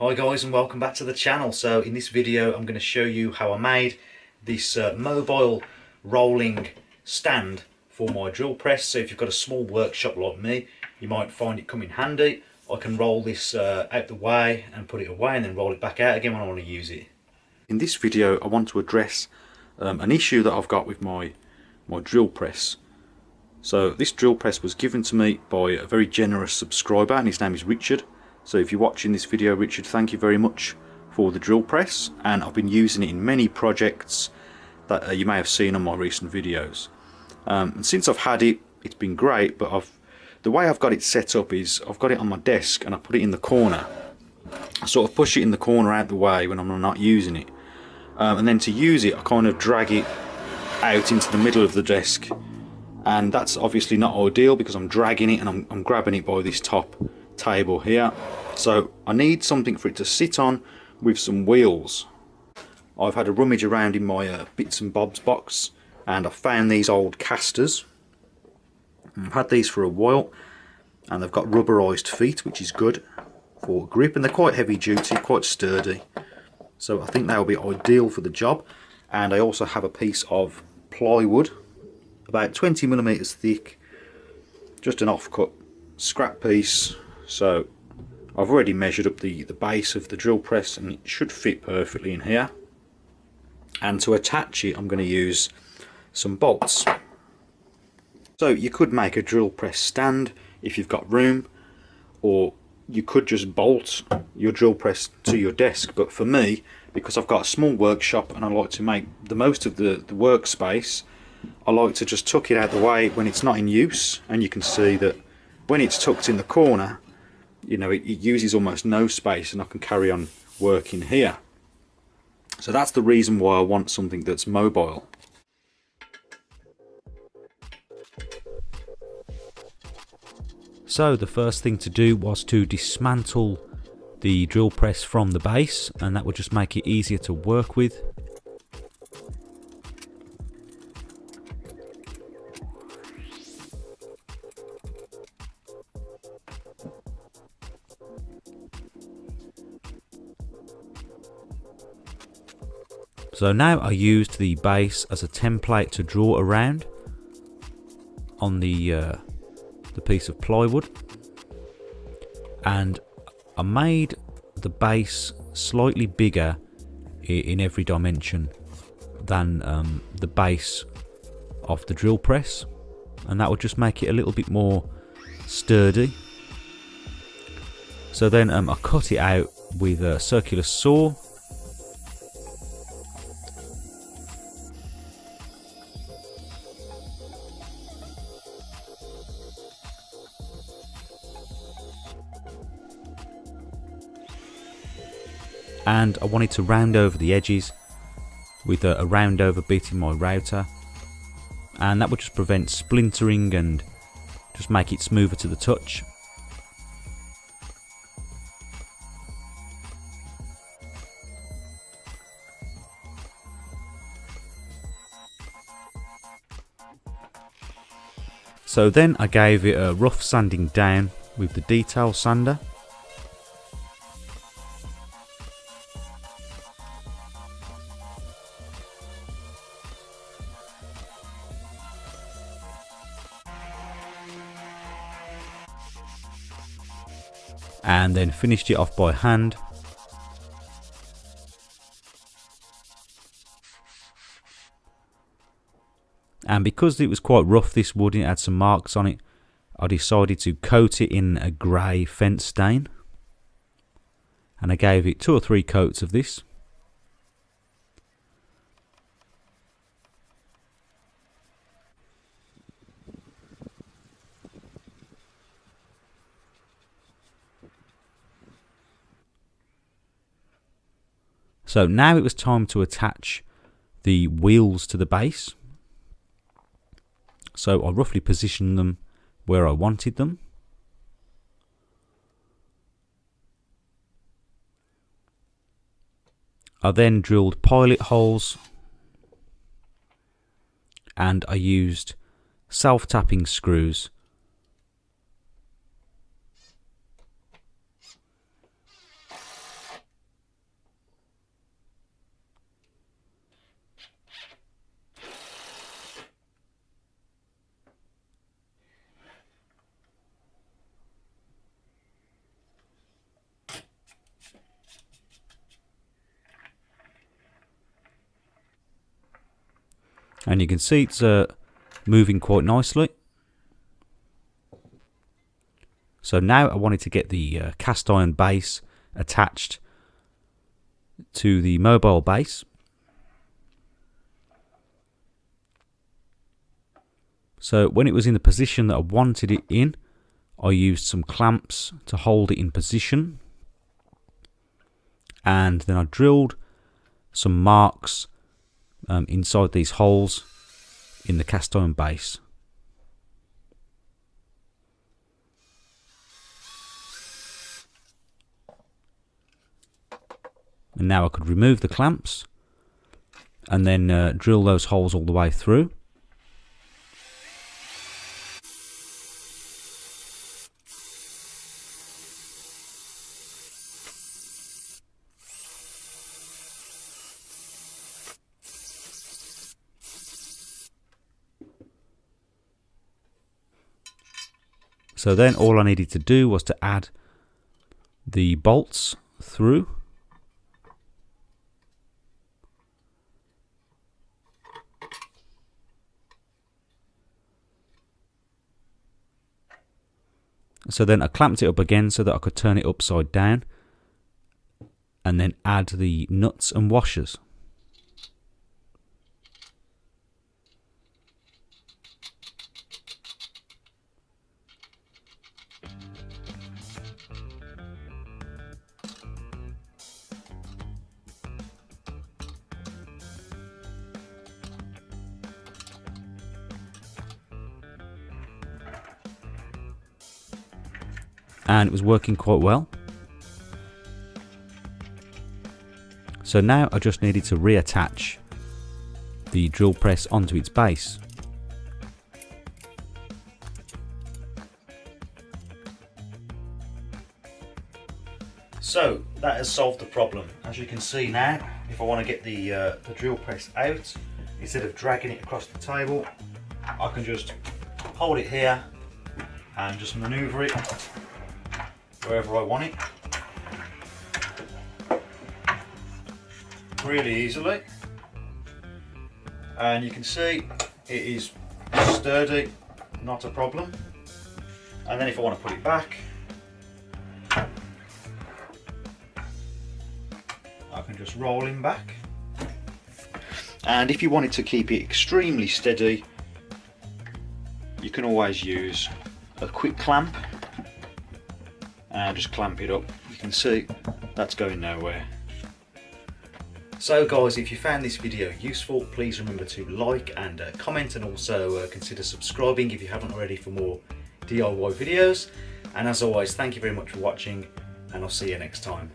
Hi guys, and welcome back to the channel. So in this video I'm going to show you how I made this mobile rolling stand for my drill press. So if you've got a small workshop like me, you might find it come in handy. I can roll this out the way and put it away and then roll it back out again when I want to use it. In this video I want to address an issue that I've got with my drill press. So this drill press was given to me by a very generous subscriber, and his name is Richard. So if you're watching this video, Richard, thank you very much for the drill press, and I've been using it in many projects that you may have seen on my recent videos. And since I've had it, it's been great, but the way I've got it set up is I've got it on my desk and I put it in the corner. I sort of push it in the corner out the way when I'm not using it. And then to use it, I kind of drag it out into the middle of the desk. And that's obviously not ideal because I'm dragging it and I'm grabbing it by this top table here. So I need something for it to sit on with some wheels. I've had a rummage around in my bits and bobs box and I found these old casters. I've had these for a while and they've got rubberized feet, which is good for grip, and they're quite heavy duty, quite sturdy. So I think they'll be ideal for the job. And I also have a piece of plywood about 20mm thick, just an offcut scrap piece. So I've already measured up the base of the drill press and it should fit perfectly in here. And to attach it I'm going to use some bolts. So you could make a drill press stand if you've got room, or you could just bolt your drill press to your desk. But for me, because I've got a small workshop and I like to make the most of the workspace, I like to just tuck it out the way when it's not in use. And you can see that when it's tucked in the corner, you know, it uses almost no space and I can carry on working here. So that's the reason why I want something that's mobile. So the first thing to do was to dismantle the drill press from the base, and that would just make it easier to work with. So now I used the base as a template to draw around on the piece of plywood, and I made the base slightly bigger in every dimension than the base of the drill press, and that would just make it a little bit more sturdy. So then I cut it out with a circular saw. And I wanted to round over the edges with a round over bit in my router, and that would just prevent splintering and just make it smoother to the touch. So then I gave it a rough sanding down with the detail sander. And then finished it off by hand. And because it was quite rough, this wood, and it had some marks on it, I decided to coat it in a grey fence stain. And I gave it 2 or 3 coats of this. So now it was time to attach the wheels to the base. So I roughly positioned them where I wanted them. I then drilled pilot holes, and I used self-tapping screws And you can see it's moving quite nicely. So now I wanted to get the cast iron base attached to the mobile base. So when it was in the position that I wanted it in, I used some clamps to hold it in position, and then I drilled some marks inside these holes in the cast iron base. And now I could remove the clamps and then drill those holes all the way through. So then all I needed to do was to add the bolts through. So then I clamped it up again so that I could turn it upside down and then add the nuts and washers. And it was working quite well. So now I just needed to reattach the drill press onto its base. So that has solved the problem. As you can see now, if I want to get the drill press out, instead of dragging it across the table, I can just hold it here and just maneuver it wherever I want it really easily. And you can see it is sturdy, not a problem. And then if I want to put it back, I can just roll him back. And if you wanted to keep it extremely steady, you can always use a quick clamp and just clamp it up. You can see that's going nowhere. So guys, if you found this video useful, please remember to like and comment, and also consider subscribing if you haven't already for more DIY videos. And as always, thank you very much for watching, and I'll see you next time.